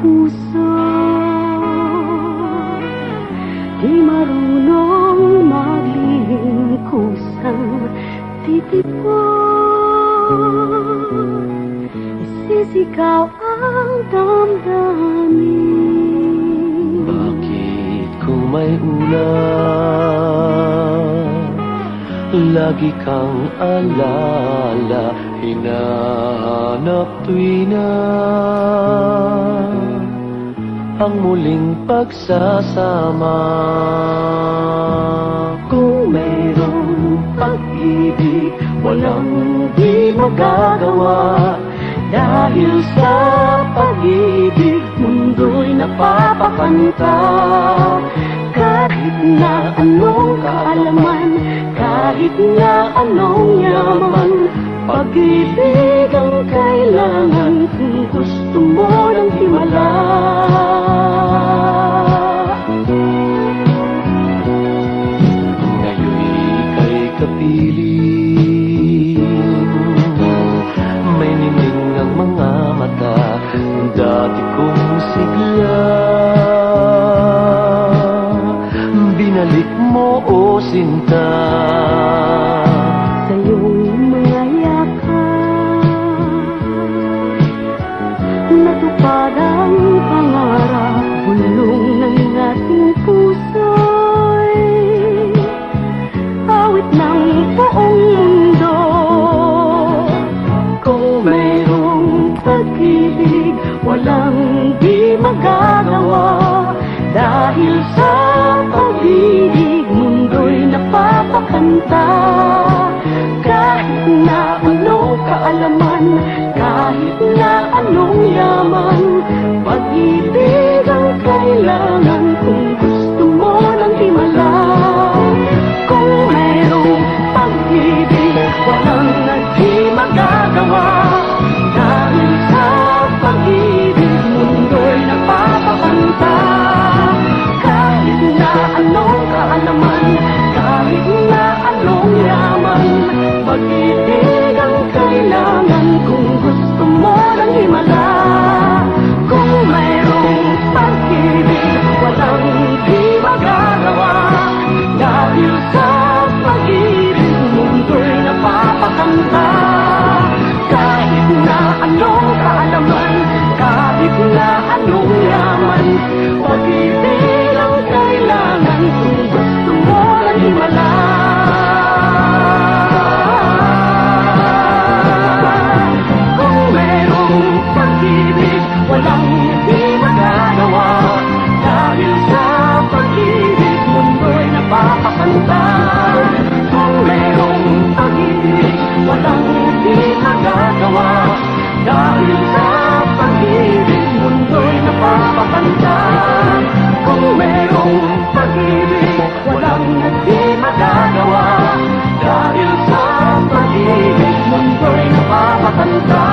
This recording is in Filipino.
puso, di marunong maglihim kusang titipon, isisigaw ang damdamin. Bakit kung may ulan, lagi kang alala, hinahanap tuwina ang muling pagsasama. Kung mayroong pag-ibig, walang di magagawa, dahil sa pag-ibig, mundo'y napapakanta. Kahit na anong kaalaman, kahit na anong yaman, pag-ibig ang kailangan kung gusto mo ng himala. Ngayon'y kay kapiling, may nining ang mga mata, dati kong sigla. Binalik mo, o sinta, Sa iyong mga yakap, natupad ang pangarap, bulong ng ating puso'y awit ng buong mundo. Kung mayroong pag-ibig, walang di magagawa, dahil sa pag-ibig, mundo'y napapakanta. Kahit na anong kaalaman, kahit na anong yaman, pag-ibig ang kailangan kung gusto mo ng himala. Kung mayroong pag-ibig, walang di magagawa, dahil sa pag-ibig, mundo'y napapakanta. Kahit na anong kaalaman, kahit na anong yaman, pag-ibig ang kailangan kung gusto mo ng himala. Kung mayroong pag-ibig, walang di magagawa, dahil sa pag-ibig, mundo'y napapakanta. Kahit na anong kaalaman, kahit na anong yaman, pag-ibig ang kailangan kung gusto mo ng himala. Kung mayroong pag-ibig, walang di magagawa, dahil sa pag-ibig, mundo'y napapakanta. Kung mayroong pag-ibig, walang di magagawa, dahil sa pag-ibig, mundo'y napapakanta. Kung mayroong pag-ibig, walang di magagawa, dahil sa pag-ibig, mundo'y napapakanta.